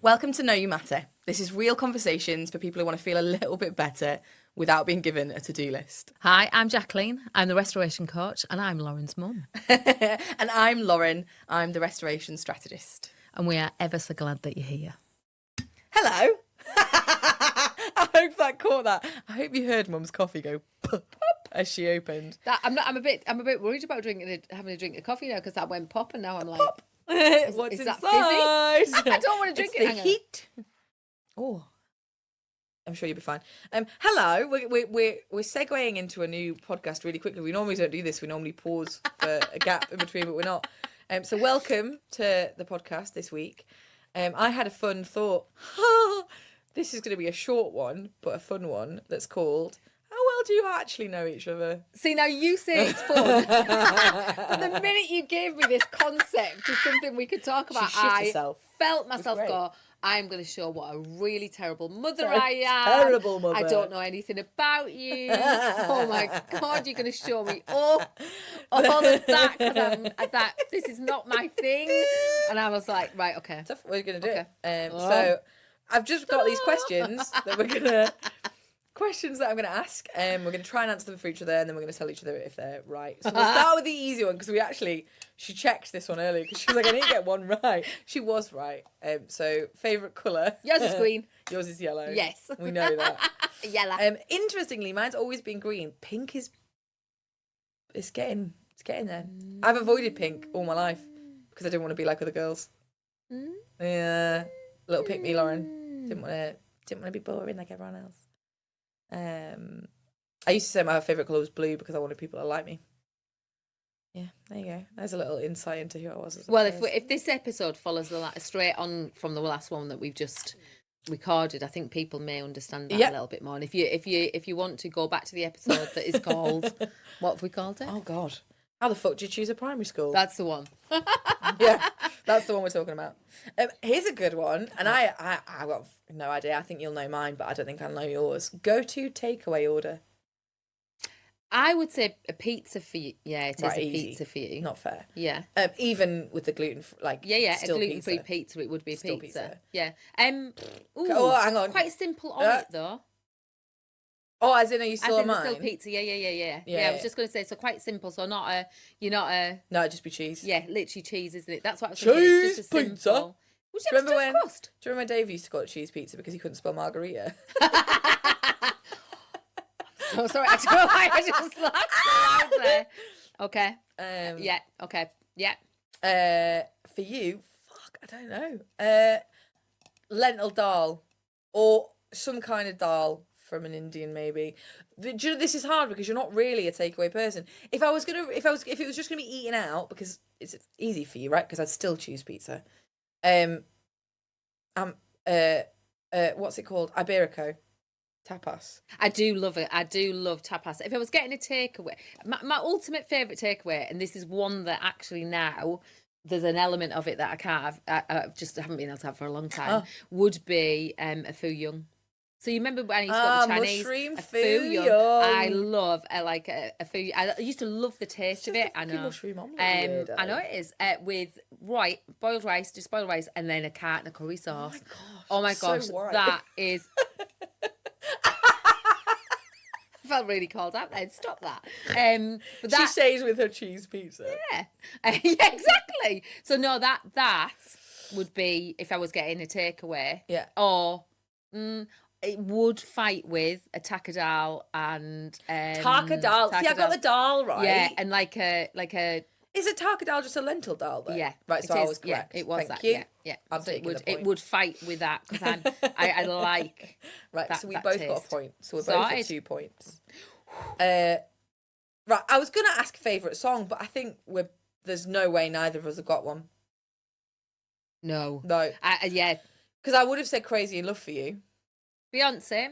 Welcome to Know You Matter. This is real conversations for people who want to feel a little bit better without being given a to-do list. Hi, I'm Jacqueline. I'm the restoration coach and I'm Lauren's mum. And I'm Lauren. I'm the restoration strategist. And we are ever so glad that you're here. Hello. I hope that caught that. I hope you heard Mum's coffee go pop, pop as she opened. I'm a bit worried about having a drink of coffee now because that went pop and now I'm like, Pop. What's is inside? That fizzy? I don't want to drink it's it. The heat. Oh, I'm sure you'll be fine. Hello. We're segueing into a new podcast really quickly. We normally don't do this. We normally pause for a gap in between, but we're not. So welcome to the podcast this week. I had a fun thought. This is going to be a short one, but a fun one. That's called, how well do you actually know each other? See, now you say it's fun. But the minute you gave me this concept of something we could talk about, I felt myself go, I'm going to show what a really terrible mother I am. Terrible mother. I don't know anything about you. Oh my God, you're going to show me all of that because this is not my thing. And I was like, right, okay. Tough. We're going to do it. So I've just got these questions that I'm going to ask. We're going to try and answer them for each other, and then we're going to tell each other if they're right. So we'll start with the easy one because she checked this one earlier because she was like, I need to get one right. She was right. So favourite colour? Yours is green. Yours is yellow. Yes, we know that. Yellow. Interestingly, mine's always been green. Pink is. It's getting there. I've avoided pink all my life because I didn't want to be like other girls. Yeah, little pick me, Lauren. Didn't want to be boring like everyone else. I used to say my favourite colour was blue because I wanted people to like me. Yeah, there you go. There's a little insight into who I was as a person. If this episode follows straight on from the last one that we've just recorded, I think people may understand that a little bit more. And if you want to go back to the episode that is called, what have we called it? Oh God, how the fuck did you choose a primary school? That's the one. Yeah, that's the one we're talking about. Here's a good one, and I got no idea. I think you'll know mine, but I don't think I'll know yours. Go-to takeaway order. I would say a pizza for you. Yeah, it is a easy. Pizza for you. Not fair. Yeah. Even with the gluten, a gluten-free pizza. It would be a still pizza. Yeah. Hang on. Quite simple on it though. Oh, as in, are you still on mine? Still pizza. Yeah. I was just going to say, so quite simple. So not you're not a. No, it'd just be cheese. Yeah, literally cheese, isn't it? That's what I was thinking. Cheese it's just a pizza. Simple. Would you have to do crust? Do you remember when Dave used to call it cheese pizza because he couldn't spell margarita? So sorry, I don't know why I just laughed so loud there. Okay. Yeah. Okay. Yeah. For you, I don't know. Lentil dal or some kind of dal from an Indian maybe. Do you know, this is hard because you're not really a takeaway person. If it was just gonna be eaten out, because it's easy for you, right? Because I'd still choose pizza. What's it called? Iberico. Tapas. I do love it. I do love tapas. If I was getting a takeaway, my ultimate favourite takeaway, and this is one that actually now there's an element of it that I can't have, I just haven't been able to have for a long time, would be a foo young. So you remember when I used to go to the Chinese? Mushroom foo young. I love a foo. I used to love the taste of it. I know. Mushroom omelette. I know it is with boiled rice, just boiled rice, and then a carrot and a curry sauce. Oh my gosh, that is. I felt really called out then. Stop that. But she stays with her cheese pizza. Yeah. Yeah, exactly. So no, that would be if I was getting a takeaway. Yeah. Or it would fight with a taka dal and taka dal. See, I got the dal right. Yeah, and like a. Is a taka dal just a lentil dal though? Yeah. Right, so I was correct. Yeah, it was Thank that. you. Yeah. I'm so taking the point. It would fight with that because I like. Right, that, so we that both taste. got a point. So we're both at 2 points. Right, I was gonna ask favourite song, but I think there's no way neither of us have got one. No. No. Yeah. Because I would have said Crazy in Love for you. Beyonce.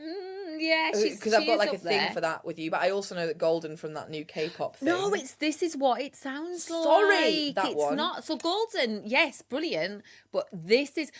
yeah, because I've got like a up thing there. for that with you, but I also know that Golden from that new K-pop thing. No, this is what it sounds Sorry, like. that It's one. not. So Golden, yes, brilliant, but this is.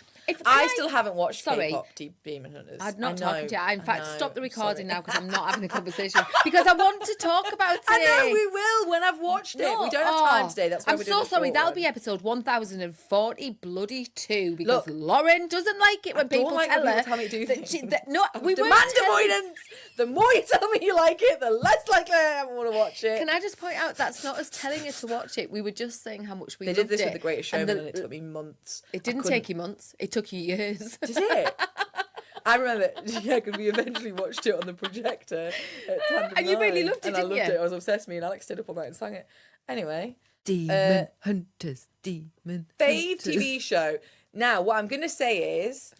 I still haven't watched Sorry. K-pop Demon Hunters. I'm not talking to you. In fact, stop the I'm recording sorry. now because I'm not having a conversation because I want to talk about it. I know we will when I've watched it. We don't have time today. That's why I'm we're so doing a sorry. short That'll one. be episode 1040 bloody 2 because Look, Lauren doesn't like it when I don't people like tell when her people tell me to do that things. no, we Demand weren't telling- avoidance. The more you tell me you like it, the less likely I am want to watch it. Can I just point out that's not us telling you to watch it. We were just saying how much we They loved did this it. with The Greatest And Showman, and it took me months. It didn't take you months. It took you years. Did it? I remember, yeah, because we eventually watched it on the projector at Tandem And you really 9, loved it, and I didn't loved you? it. I was obsessed. Me and Alex stayed up all night and sang it. Anyway, Demon Hunters, Demon fave Hunters. TV show. Now, what I'm going to say is,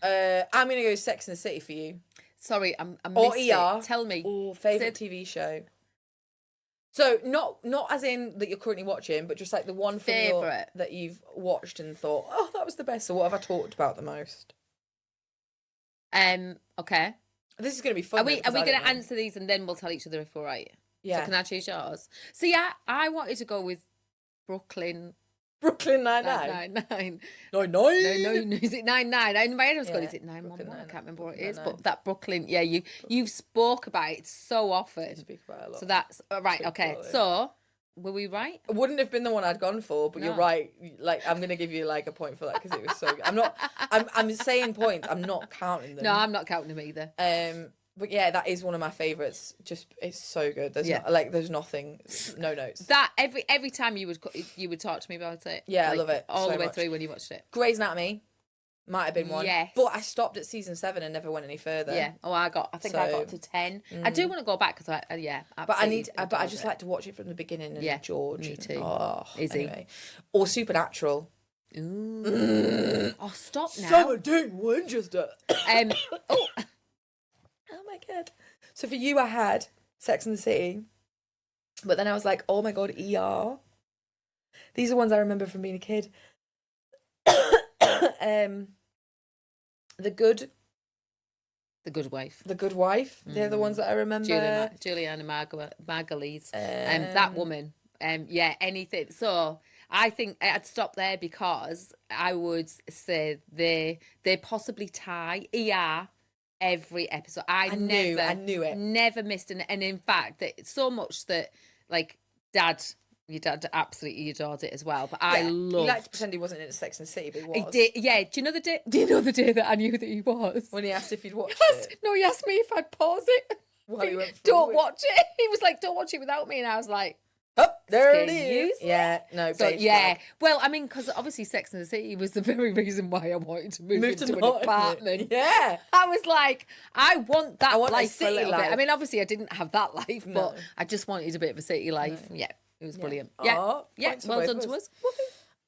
I'm going to go Sex and the City for you. Sorry, I Or missed ER. it. Tell me. Or favourite TV show. So, not as in that you're currently watching, but just like the one from Favourite. that you've watched and thought, oh, that was the best. So what have I talked about the most? Okay. This is going to be fun. Are we though, because I going don't to know. answer these and then we'll tell each other if we're right? Yeah. So can I choose yours? So yeah, I wanted to go with Brooklyn Brooklyn Nine-Nine. 999. 9-9. No, is it 99? In my head I was going, Yeah, is it 911? Brooklyn I Nine-Nine. can't remember what it is, Brooklyn but that Brooklyn, yeah, you've spoke about it so often. Speak about it a lot. So that's right. Speak Okay, about it. so were we right? It wouldn't have been the one I'd gone for, but you're No. right. Like, I'm gonna give you like a point for that because it was so good. I'm saying points. I'm not counting them. No, I'm not counting them either. But yeah, that is one of my favourites. Just it's so good. There's there's nothing, no notes. That every time you would talk to me about it. Yeah, I like, love it all so the way much. through when you watched it. Grey's Anatomy might have been one. Yes. But I stopped at season 7 and never went any further. Yeah. Oh, I think I got to 10. I do want to go back because But I need. But I just like to watch it from the beginning. And Yeah, George. me and- too. Oh, Izzy. Anyway. Or Supernatural. Ooh. Oh, stop now. Doing Winchester. Oh, Oh my god. So for you, I had Sex and the City, but then I was like, oh my god, ER. These are ones I remember from being a kid. The Good Wife. The Good Wife. They're the ones that I remember. Juliana Margulies. That woman. Yeah, anything. So I think I'd stop there because I would say they possibly tie ER every episode. I knew it. Never missed and in fact that so much that like your dad absolutely adored it as well. But I loved. He liked to pretend he wasn't in Sex and the City, but he was. He did, yeah. Do you know the day that I knew that he was? When he asked if you'd watched it. No, he asked me if I'd pause it. While he went for a Don't wee. watch it. He was like, "Don't watch it without me," and I was like, Oh, there it Excuse is. Yeah, no, So beige yeah, flag. well, I mean, because obviously Sex and the City was the very reason why I wanted to move Moved to into an Nottingham. apartment. Yeah. I was like, I want that I want a life for a city little bit. I life. mean, obviously I didn't have that life, No. but I just wanted a bit of a city life. Yeah, it was brilliant. Yeah, Aw, yeah, points for well both done of to us.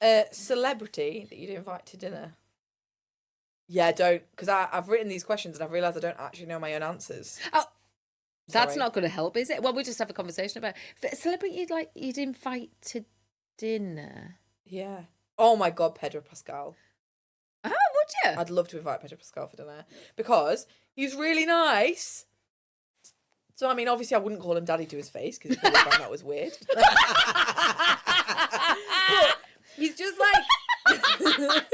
us. Celebrity that you'd invite to dinner. Yeah, don't, because I've written these questions and I've realised I don't actually know my own answers. Oh, that's Sorry. not going to help, is it? Well, we'll just have a conversation about it. A celebrity you'd invite to dinner. Yeah. Oh my God, Pedro Pascal. Oh, would you? I'd love to invite Pedro Pascal for dinner because he's really nice. So, I mean, obviously I wouldn't call him daddy to his face because he'd probably find that was weird. But he's just like...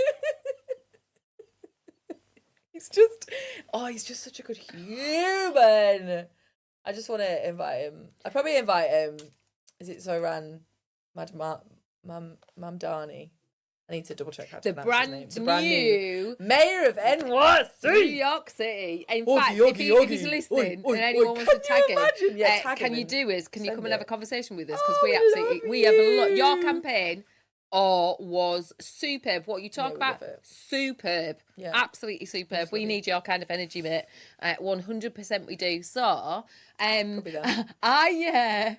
he's just such a good human. I just want to invite him. I'd probably invite is it Zoran Mamdani? I need to double check how to pronounce his name. The brand new mayor of New NYC. York City. In Oogie, fact, oogie, if he's oogie. listening Oi, and anyone oi, wants to can tag you him, imagine? Yeah, tag can him you and do is, can you send come and have a it. conversation with us? Because Oh, we I absolutely, love we have a lot. Your you. campaign was superb. What you talk we about, love it. superb. Yeah. Absolutely superb. We love need your kind of energy, mate. 100% we do. So, Could be that.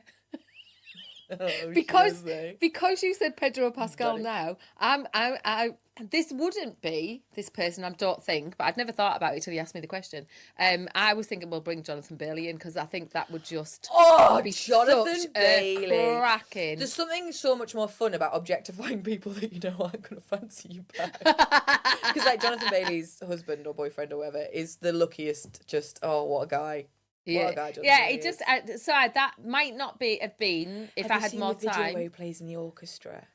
Because you said Pedro Pascal Daddy. now, I this wouldn't be this person, I don't think, but I'd never thought about it till you asked me the question. I was thinking we'll bring Jonathan Bailey in because I think that would just be Jonathan such Bailey. a cracking. There's something so much more fun about objectifying people that you know aren't going to fancy you back. Because like Jonathan Bailey's husband or boyfriend or whatever is the luckiest. Just what a guy. Yeah, what a guy Jonathan yeah. Bailey It just is. that might not have been if I had more Have you seen the video time. where he plays in the orchestra?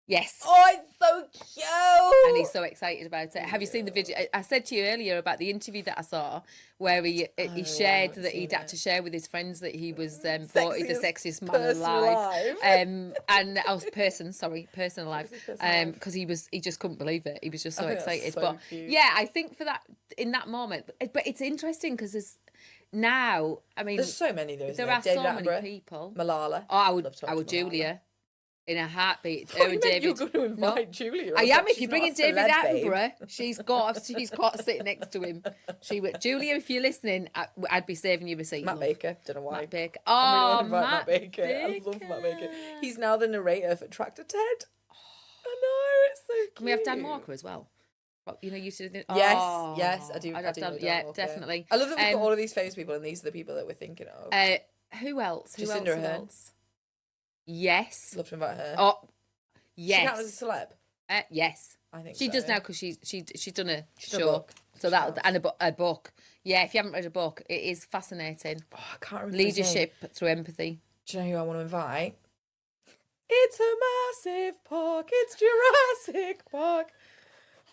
Yes. Oh, it's so cute. And he's so excited about it. Have you seen the video? I said to you earlier about the interview that I saw where he shared that he'd had to share with his friends that he was voted the sexiest man alive. And I was person alive. Because he just couldn't believe it. He was just so excited. But cute. yeah, I think for that in that moment. But it's interesting because now, I mean, there's so many there. There are David so many Attenborough, people. Malala. Oh, I would Love to talk to Malala. Julia. In a heartbeat, Her and David. You're going to invite Julia. I am. If you bring in David Attenborough, she's got to sit next to him. Julia, if you're listening, I'd be saving you a seat. Matt Baker. Don't know why. Matt Baker. Oh, Matt Baker. I love Matt Baker. He's now the narrator for Tractor Ted. I know, it's so cute. Can we have Dan Walker as well? Well, you used to do. Yes, I do. I do know Dan Walker. Definitely. I love that we've got all of these famous people, and these are the people that we're thinking of. Who else? Who Jacinda else? Yes. Love to invite her. Oh, yes. She counts as a celeb. Yes. I think she so. does now because she's done a She's done show. a book. So that and a book. Yeah, if you haven't read a book, it is fascinating. Oh, I can't remember Leadership through empathy. Do you know who I want to invite? It's a massive park. It's Jurassic Park.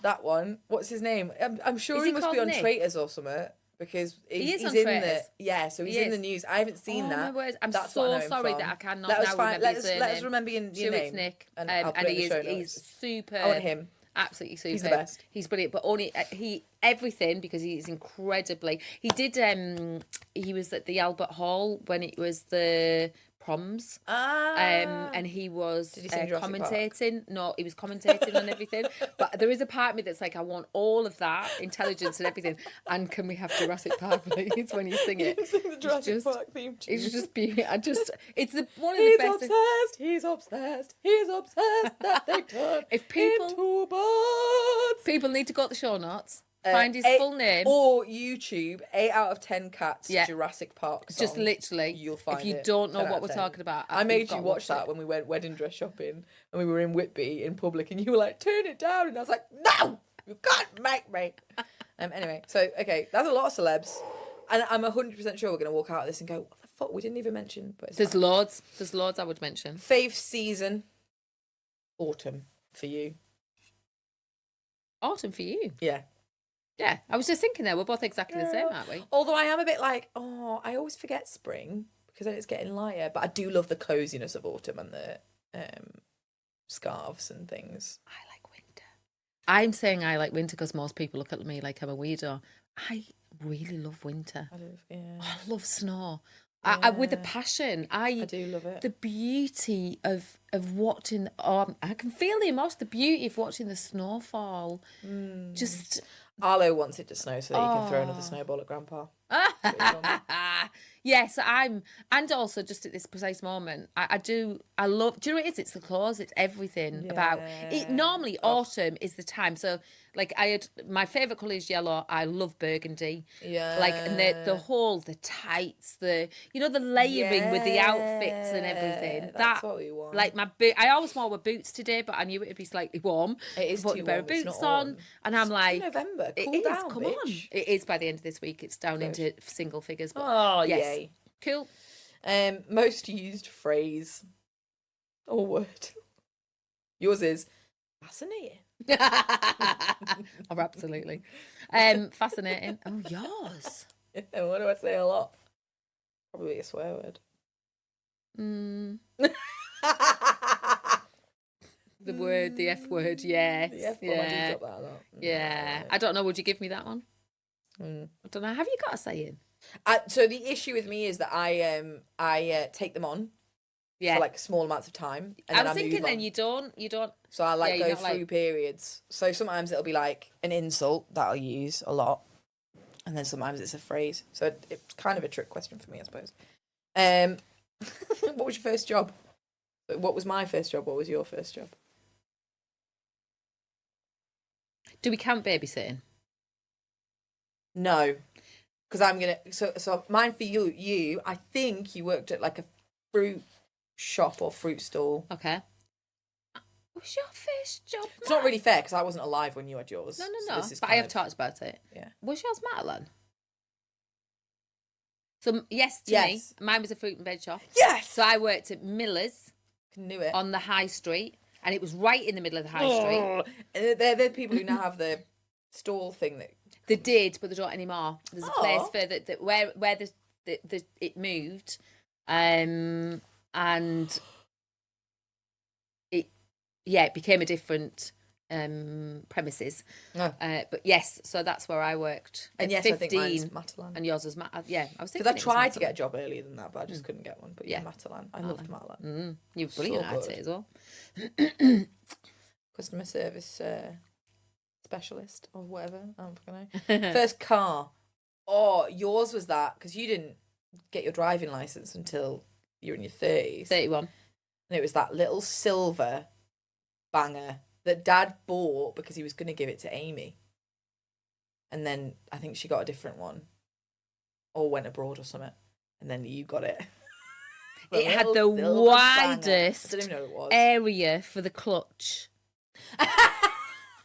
That one. What's his name? I'm sure he must be on Nick? Traitors or something. Because he's on in Traitors. so he's in the news. I haven't seen that. My word. I'm That's so what I know him sorry from. that I cannot that was now fine. remember Let us remember your sure, name. it's Nick. And I'll put it in the show he's notes. super. I want him. Absolutely super. He's the best. He's brilliant. But only everything because he's incredibly. He did. He was at the Albert Hall when it was the proms. And he was Did he sing Jurassic commentating. No, he was commentating on everything. But there is a part of me that's like, I want all of that intelligence and everything. And can we have Jurassic Park, please, when you sing it? Sing the Jurassic Park theme tune. It's just beautiful. It's one of the best. He's obsessed that they turn If people into birds. People need to go to the show notes. Find his full name. Or YouTube, 8 out of 10 cats, Yeah. Jurassic Park song. Just literally. You'll find if you it. don't know 10 out what of we're 10. talking about. I made you watch that when we went wedding dress shopping and we were in Whitby in public and you were like, turn it down. And I was like, no, you can't make me. Anyway, so, okay, that's a lot of celebs. And I'm 100% sure we're going to walk out of this and go, what the fuck, we didn't even mention. But There's loads I would mention. Fave season, autumn for you. Autumn for you. Yeah. Yeah, I was just thinking there, we're both exactly the same, aren't we? Although I am a bit like, I always forget spring because then it's getting lighter. But I do love the coziness of autumn and the scarves and things. I like winter. I'm saying I like winter because most people look at me like I'm a weirdo. I really love winter. I love snow. I with a passion. I do love it. The beauty of watching. I can feel the emotion. The beauty of watching the snowfall. Just. Arlo wants it to snow so that he can throw another snowball at Grandpa. Yes, and also just at this precise moment, I love. Do you know what it is? It's the clothes. It's everything about it. Normally, autumn is the time. So, like, I had my favorite colour is yellow. I love burgundy. Yeah, like, and the tights, the layering with the outfits and everything. That's what we want. Like my boot. I always wore my boots today, but I knew it'd be slightly warm. It is put too a pair warm. of It's boots not on, warm. and I'm like, November. Cool it is. down, Come bitch. on. It is by the end of this week. It's down into single figures. But Oh, yes. yay. Cool. Most used phrase or word. Yours is fascinating. Oh, absolutely. Fascinating. Oh, yours. What do I say a lot? Probably a swear word. The F word, yes. The F bomb, I do drop that a lot. Yeah. I don't know, would you give me that one? I don't know. Have you got a saying? So the issue with me is that I take them on for like small amounts of time. And I then was thinking move then on. you don't. So I go through periods. So sometimes it'll be like an insult that I'll use a lot. And then sometimes it's a phrase. So it's kind of a trick question for me, I suppose. What was your first job? But what was my first job? What was your first job? Do we count babysitting? No, because I'm gonna. So mine for you. I think you worked at like a fruit shop or fruit stall. Okay. What was your first job? It's not really fair because I wasn't alive when you had yours. No. So this is But I kind have of- talked about it. Yeah. Was yours Matalan? So yes to Yes. me. Mine was a fruit and veg shop. Yes. So I worked at Miller's Knew it. on the high street, and it was right in the middle of the high street. And they're the people who now have the stall thing that. They did, but they don't anymore. There's a place Oh. for that where it moved, and it became a different premises. No. But yes, so that's where I worked. And at yes, I think 15, mine's Matalan. and yours was yeah. I was thinking Because I it was tried to Matalan. get a job earlier than that, but I just couldn't get one. But yeah, Yeah. Matalan. I loved Matalan. You're brilliant So at good. it as well. Customer service specialist or whatever. I don't fucking know. First car. Oh, yours was that because you didn't get your driving license until you were in your 30s. 31. And it was that little silver banger that Dad bought because he was going to give it to Amy. And then I think she got a different one or went abroad or something. And then you got it. It had the little silver widest banger. I don't even know what it was. area for the clutch.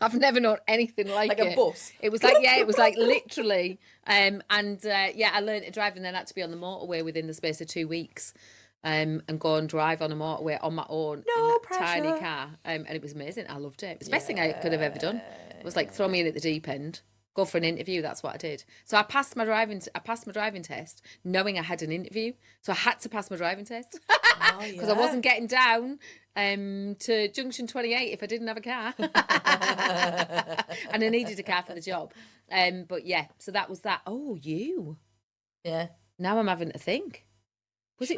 I've never known anything like Like it. a bus. It was like, yeah, it was like literally. I learned to drive and then had to be on the motorway within the space of 2 weeks. And go and drive on a motorway on my own No in that tiny pressure. car. And it was amazing. I loved it. It was the best thing I could have ever done. It was like throw me in at the deep end, go for an interview. That's what I did. So I passed my driving test, knowing I had an interview. So I had to pass my driving test because I wasn't getting down to Junction 28 if I didn't have a car, and I needed a car for the job. But yeah, so that was that. Oh, you. Yeah. Now I'm having to think. Was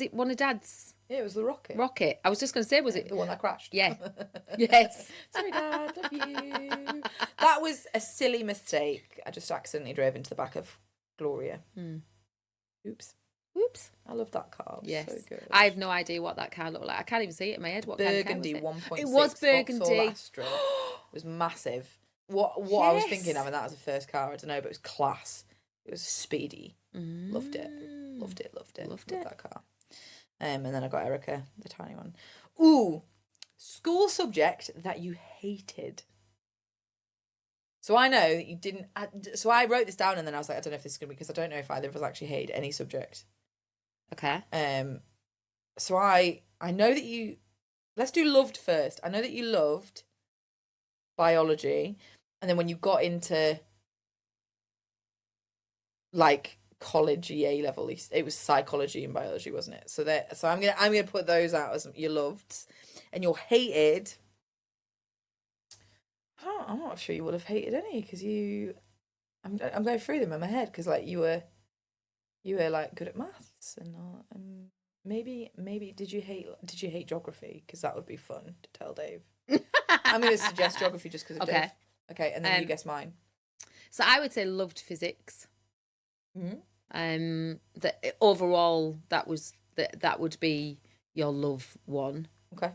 it one of Dad's Yeah, it was the rocket. rocket? I was just going to say, was it The one that crashed. Yeah. Yes. Sorry, Dad. Love you. That was a silly mistake. I just accidentally drove into the back of Gloria. Oops. Oops. I love that car. It was Yes. so good. I have no idea what that car looked like. I can't even see it in my head. What Burgundy kind of car was 1.6. it? It was burgundy. Vauxhall Astra. It was massive. What I was Yes. thinking of, and that was the first car, I don't know, but it was class. It was speedy. Loved it. Loved it. Loved that car. And then I got Erica, the tiny one. Ooh, school subject that you hated. So I know that you didn't. So I wrote this down, and then I was like, I don't know if this is going to be because I don't know if either of us actually hated any subject. Okay. So I know that you. Let's do loved first. I know that you loved biology, and then when you got into like college A level, it was psychology and biology, wasn't it? So I'm gonna put those out as your loved, and your hated. I'm not sure you would have hated any because I'm going through them in my head because like you were like good at maths and maybe did you hate geography because that would be fun to tell Dave. I'm going to suggest geography just because of Dave. Okay, and then you guess mine. So I would say loved physics. Mm-hmm. That overall that would be your love one. Okay.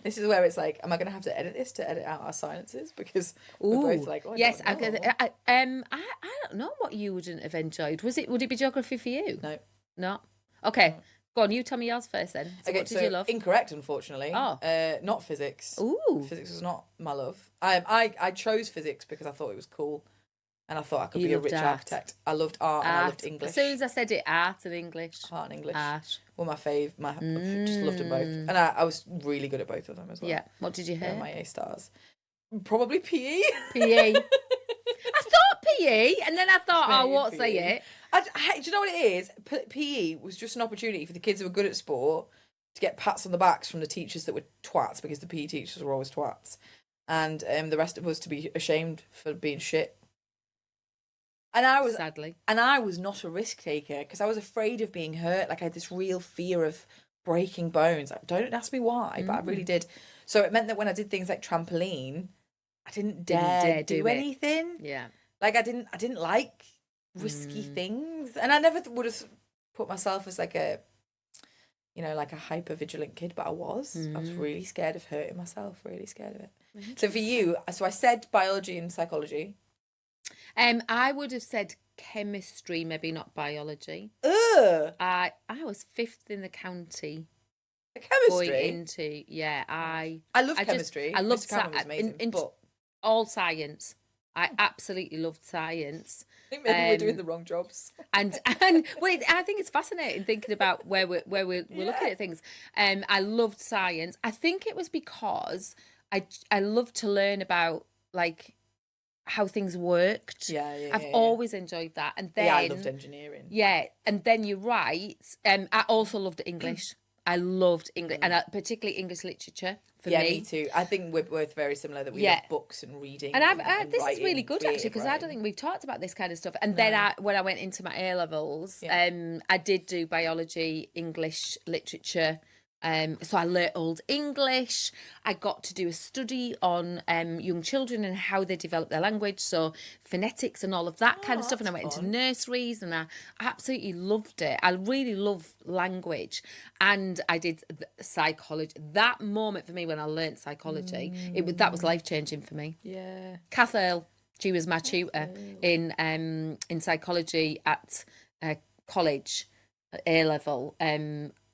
This is where it's like, am I going to have to edit this to edit out our silences because we're both like, oh, yes, I don't know. I don't know what you wouldn't have enjoyed. Would it be geography for you? No. Okay, go on. You tell me yours first then. So Okay, what did you love? Incorrect, unfortunately. Oh. Not physics. Ooh. Physics was not my love. I chose physics because I thought it was cool, and I thought I could You be a loved rich art. architect. I loved art and I loved English. As soon as I said it, art and English. Art and English Art. were my fave. Just loved them both, and I was really good at both of them as well. Yeah. What did you They're hate? my A stars. Probably PE. PE. I thought PE, and then I thought, I won't say PE. it. Do you know what it is? PE was just an opportunity for the kids who were good at sport to get pats on the backs from the teachers that were twats because the PE teachers were always twats, and the rest of us to be ashamed for being shit. And I was not a risk taker because I was afraid of being hurt. Like I had this real fear of breaking bones. Like, don't ask me why, but I really did. So it meant that when I did things like trampoline, I didn't dare do anything. Yeah. Like I didn't like risky things. And I never would have put myself as like a, like a hyper vigilant kid, but I was. I was really scared of hurting myself, really scared of it. So for you, so I said biology and psychology. I would have said chemistry, maybe not biology. Ugh. I was 5th in the county. Chemistry? Going into, I love chemistry. I loved Mr. Cameron was amazing, but all science. I absolutely loved science. I think maybe we're doing the wrong jobs. and wait, I think it's fascinating thinking about where we're looking at things. I loved science. I think it was because I loved to learn about like how things worked. I've always enjoyed that. And then I loved engineering. Yeah, and then you're right. I also loved English. I loved English, and particularly English literature for me. Yeah, me too. I think we're both very similar, that we love books and reading. And this writing, is really good actually, because I don't think we've talked about this kind of stuff. And then when I went into my A levels, I did do biology, English literature. So I learnt Old English. I got to do a study on young children and how they develop their language, so phonetics and all of that kind of stuff. And I went into nurseries, and I absolutely loved it. I really love language, and I did psychology. That moment for me when I learnt psychology, that was life changing for me. Yeah, Kath Earle, she was my tutor in psychology at college, A level.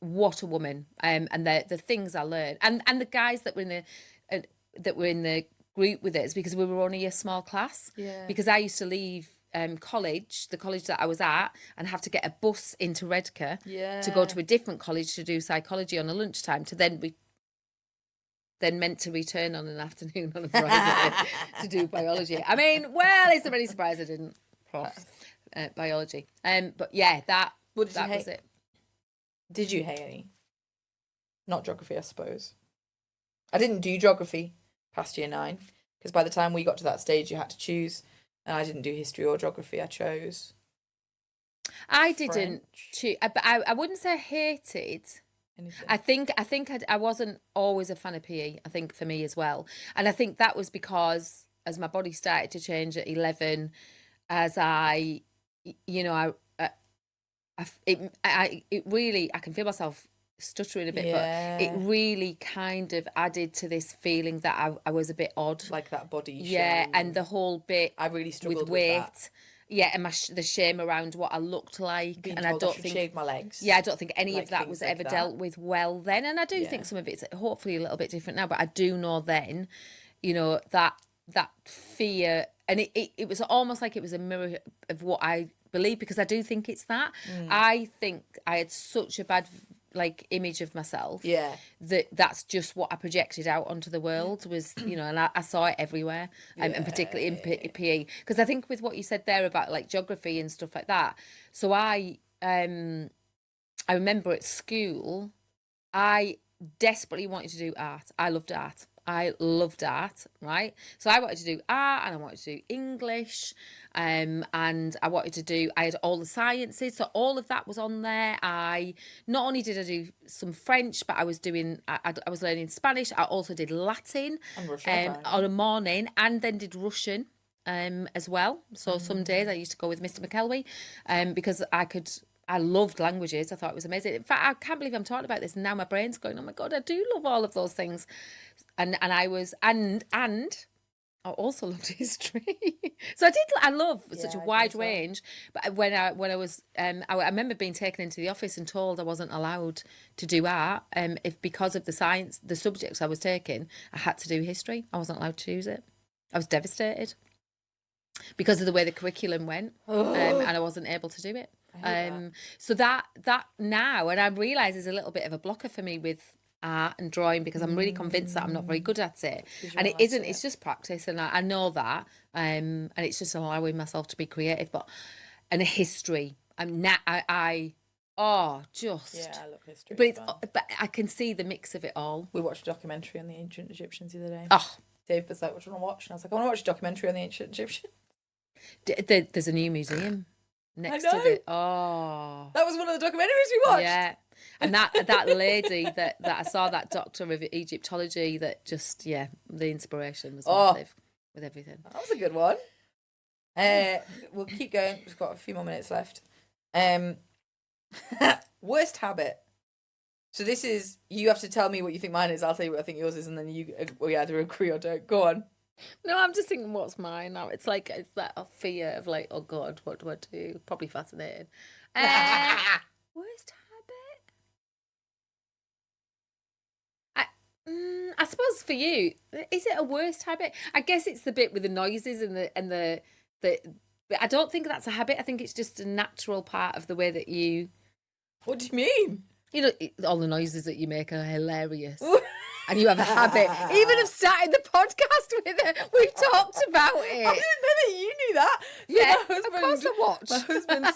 What a woman! And the things I learned, and the guys that were in the group with us, because we were only a small class. Yeah. Because I used to leave the college that I was at, and have to get a bus into Redcar to go to a different college to do psychology on a lunchtime, to then be meant to return on an afternoon on a Friday to do biology. I mean, well, is there any surprise I didn't biology? But yeah, that was it. Did you hate any? Not geography, I suppose. I didn't do geography past year 9, because by the time we got to that stage, you had to choose, and I didn't do history or geography. I chose. I didn't choose, but I wouldn't say I hated. Anything. I think I wasn't always a fan of PE. I think for me as well, and I think that was because as my body started to change at 11, as I it really, I can feel myself stuttering a bit, but it really kind of added to this feeling that I was a bit odd, like that body shame. And the whole bit I really struggled with weight with that. And the shame around what I looked like. Being and told I don't think shave my legs. I don't think any of that was ever dealt with well then, and I do think some of it's hopefully a little bit different now, but I do know then, that fear, and it was almost like it was a mirror of what I believe, because I do think it's that. I think I had such a bad image of myself that's just what I projected out onto the world was, and I saw it everywhere, and particularly in PE, because I think with what you said there about geography and stuff like that, so I remember at school I desperately wanted to do art. I loved art, right? So I wanted to do art, and I wanted to do English, and I had all the sciences, so all of that was on there. Not only did I do some French, but I was learning Spanish. I also did Latin and Russian, on a morning, and then did Russian as well. So some days I used to go with Mr. McKelwey because I loved languages. I thought it was amazing. In fact, I can't believe I'm talking about this, and now my brain's going, oh my God, I do love all of those things. And I also loved history. So I love such a wide range. But when I was, I remember being taken into the office and told I wasn't allowed to do art because of the subjects I was taking, I had to do history. I wasn't allowed to choose it. I was devastated because of the way the curriculum went, and I wasn't able to do it. So that now, and I realise is a little bit of a blocker for me with art and drawing, because I'm really convinced that I'm not very good at it, and it isn't. It's just practice, and I know that, and it's just allowing myself to be creative. And history, I love history, but I can see the mix of it all. We watched a documentary on the ancient Egyptians the other day. Oh, Dave was like, "What do you want to watch?" And I was like, "I want to watch a documentary on the ancient Egyptians." There's a new museum next to it. Oh, that was one of the documentaries we watched. Yeah, and that lady that I saw, that doctor of Egyptology, that just the inspiration was massive with everything. That was a good one. We'll keep going. We've got a few more minutes left. Worst habit. So this is, you have to tell me what you think mine is. I'll tell you what I think yours is, and then we either agree or don't. Go on. No, I'm just thinking, what's mine now? It's that fear of like, oh God, what do I do? Probably fascinating. Worst habit? I suppose for you, is it a worst habit? I guess it's the bit with the noises and the. But I don't think that's a habit. I think it's just a natural part of the way that you. What do you mean? You know, all the noises that you make are hilarious. And you have a habit, even of starting the podcast with it. We've talked about it. I didn't know that you knew that. Yeah, my husband, of course I watch. My husband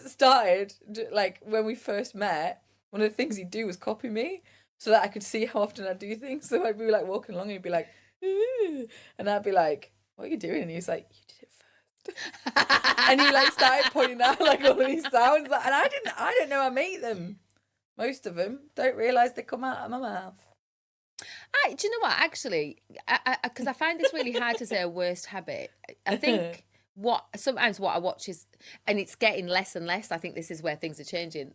started, like, when we first met, one of the things he'd do was copy me so that I could see how often I do things. So I'd be, like, walking along and he'd be like, ooh, and I'd be like, what are you doing? And he was like, you did it first. And he, like, started pointing out, like, all of these sounds. And I don't know I make them. Most of them. Don't realise they come out of my mouth. Do you know what? Actually, because I find this really hard to say a worst habit. I think sometimes what I watch is, and it's getting less and less. I think this is where things are changing.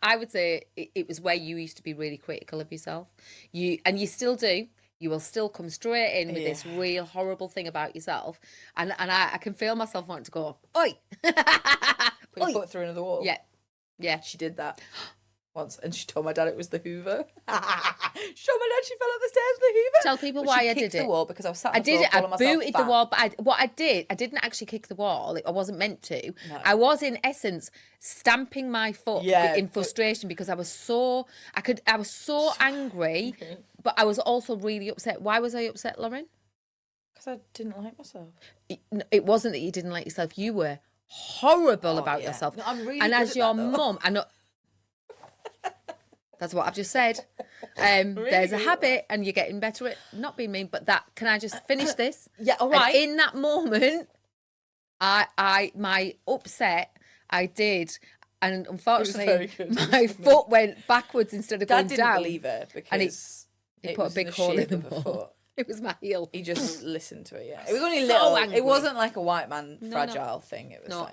I would say it was where you used to be really critical of yourself. You still do. You will still come straight in with this real horrible thing about yourself, and I can feel myself wanting to go, oi, put your foot through another wall. Yeah. She did that once, and she told my dad it was the Hoover. She told my dad she fell up the stairs with the Hoover. Tell people why I did it. The wall because I was sat on I the did floor it. I booted the wall, but I didn't actually kick the wall. I wasn't meant to. No. I was in essence stamping my foot in frustration because I was so angry, but I was also really upset. Why was I upset, Lauren? Because I didn't like myself. It wasn't that you didn't like yourself. You were horrible about yourself. No, I'm really and good as at your that, mum, I know. That's what I've just said. Really there's a habit, and you're getting better at not being mean. But can I just finish this? Yeah, all right. And in that moment, my upset, I did, and unfortunately, my foot went backwards instead of going down. Dad didn't believe it because and it put a big hole in the foot. It was my heel. He just listened to it. Yeah, it was only little. Angry. It wasn't like a white man fragile thing. It was. No,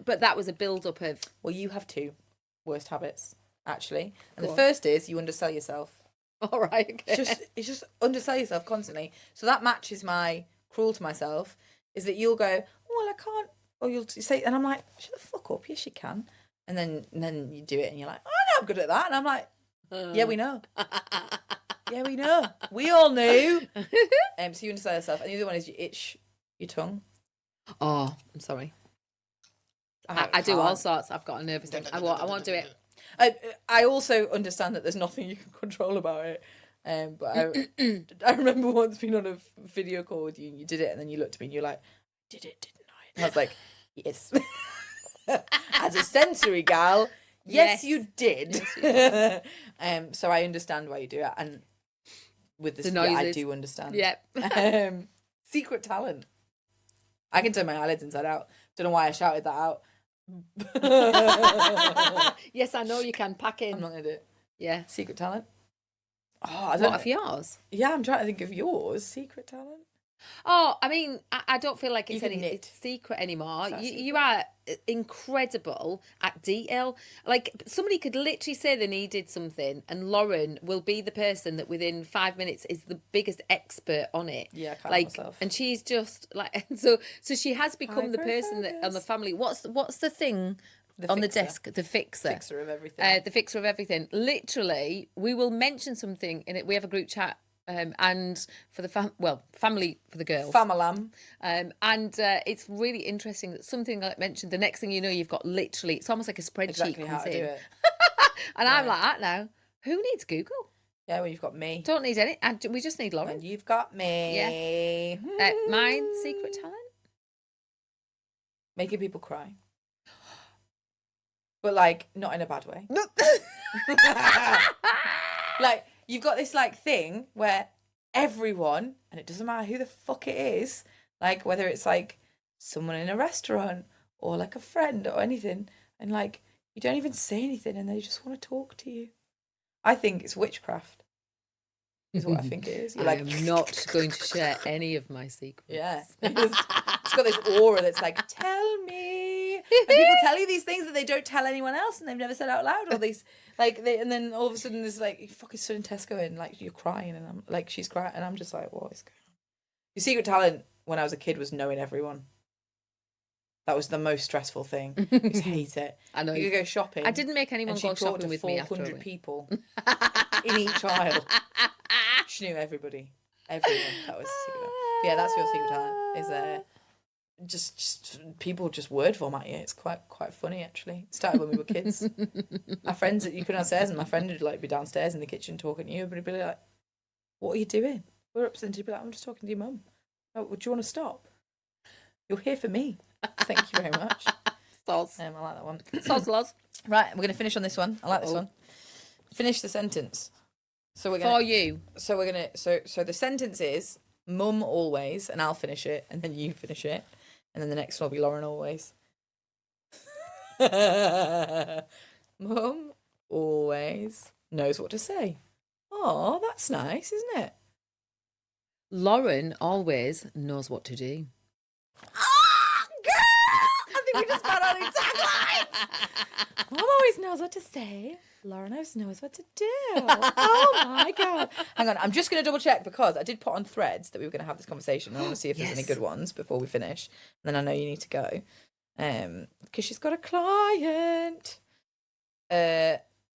But that was a build up of. Well, you have two worst habits actually, and the first is you undersell yourself. All right. Okay. It's just undersell yourself constantly. So that matches my cruel to myself. Is that you'll go, well, I can't, or you'll say, and I'm like, shut the fuck up. Yes, you can. And then you do it, and you're like, oh, no, I'm good at that. And I'm like, yeah, we know. Yeah, we know. We all knew. So you undersell yourself, and the other one is you itch your tongue. Oh, I'm sorry. I do all sorts. I've got a nervous thing. I won't do it. I also understand that there's nothing you can control about it. But I remember once being on a video call with you and you did it, and then you looked at me and you're like, did it, didn't I? And I was like, yes. As a sensory gal, yes, you did. Yes, you did. So I understand why you do it. And with the noises, I do understand. Yep. Secret talent. I can turn my eyelids inside out. Don't know why I shouted that out. Yes, I know you can. Pack in. I'm not going to do it. Yeah. Secret talent. Oh, I don't know. Of yours? Yeah, I'm trying to think of yours. Secret talent. Oh, I mean, I don't feel like it's secret anymore. You are incredible at detail. Like, somebody could literally say they needed something, and Lauren will be the person that within 5 minutes is the biggest expert on it. Yeah, I can't myself. And she's just like, so she has become the person that on the family. What's the thing? On the desk, the fixer. Fixer of everything. The fixer of everything. Literally, we will mention something in it. We have a group chat, and for the family for the girls. Famalam. And it's really interesting that something like mentioned. The next thing you know, you've got literally. It's almost like a spreadsheet exactly how to do it. And I'm like that now. Who needs Google? Yeah, well, you've got me. Don't need any. We just need Lauren. And you've got me. Yeah. Mine secret talent. Making people cry. But, like, not in a bad way. Like, you've got this, like, thing where everyone, and it doesn't matter who the fuck it is, like, whether it's, like, someone in a restaurant or, like, a friend or anything, and, like, you don't even say anything and they just want to talk to you. I think it's witchcraft. is what I think it is. You're I like, am not going to share any of my secrets. yeah. It's got this aura that's like, tell me. And people tell you these things that they don't tell anyone else and they've never said out loud. Or these, and then all of a sudden there's like, you fucking stood in Tesco and like, you're crying and I'm like, she's crying. And I'm just like, what is going on? Your secret talent when I was a kid was knowing everyone. That was the most stressful thing. I used to hate it. I know. You could go shopping. I didn't make anyone go shopping with me after 400 people in each aisle. She knew everybody. Everyone. That was the secret. But yeah, that's your secret talent. Is just people just word form at you. It's quite funny actually. It started when we were kids. Our friends, you couldn't upstairs, and my friend would like be downstairs in the kitchen talking to you, but he'd be like, "What are you doing?" We're upstairs, and he'd be like, "I'm just talking to your mum." Oh, do you want to stop? You're here for me. Thank you very much. Sauce. I like that one. Sauce laws. Right, we're going to finish on this one. I like this one. Finish the sentence. So we're For you. So we're gonna. So the sentence is Mum always, and I'll finish it, and then you finish it, and then the next one will be Lauren always. Mum always knows what to say. Oh, that's nice, isn't it? Lauren always knows what to do. Oh, girl! I think we just got on exact lines. Mum always knows what to say. Lauren always knows what to do. Oh my God. Hang on, I'm just going to double check because I did put on threads that we were going to have this conversation. And I want to see if there's any good ones before we finish. And then I know you need to go. Because she's got a client.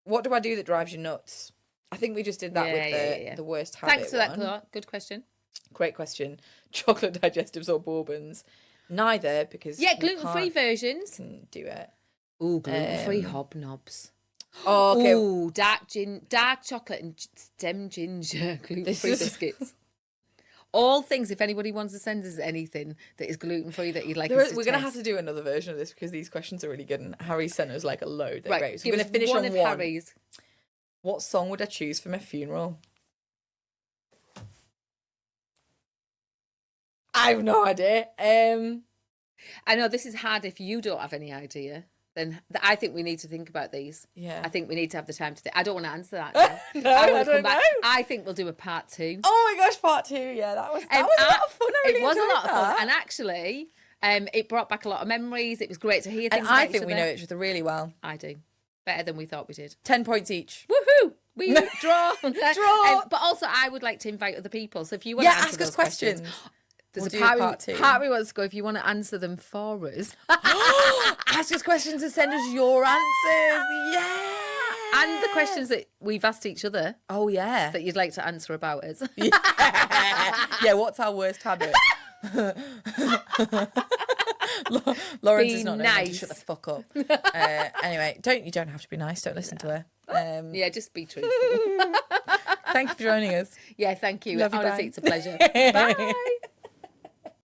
What do I do that drives you nuts? I think we just did that with the worst habit. Thanks for that, Claire. Good question. Great question. Chocolate digestives or bourbons? Neither, because gluten-free versions. Do it. Ooh, gluten-free hobnobs. Oh, okay. Ooh, dark chocolate and stem ginger gluten-free biscuits. All things. If anybody wants to send us anything that is gluten-free that you'd like us to we're going to have to do another version of this because these questions are really good. And Harry sent us like a load. They're great. So we're going to finish on one. Harry's. What song would I choose for my funeral? I have no idea. I know this is hard if you don't have any idea. Then I think we need to think about these. Yeah. I think we need to have the time to think. I don't want to answer that now. No, I don't know. I think we'll do a part 2. Oh my gosh, part 2. Yeah, that was a lot of fun. It was a lot of fun. And actually, it brought back a lot of memories. It was great to hear things about I think we know each other really well. I do. Better than we thought we did. 10 points each. Woohoo! We draw. Draw. But also, I would like to invite other people. So if you want to answer ask those us questions. There's We'll a part 2. Part we wants to go if you want to answer them for us. Ask us questions and send us your answers. Yeah. And the questions that we've asked each other. Oh, yeah. That you'd like to answer about us. Yeah, what's our worst habit? Lauren's is not nice. To shut the fuck up. Anyway, you don't have to be nice. Don't listen to her. Yeah, just be truthful. Thank you for joining us. Yeah, thank you. Love you, Honestly, bye. it's a pleasure. Bye.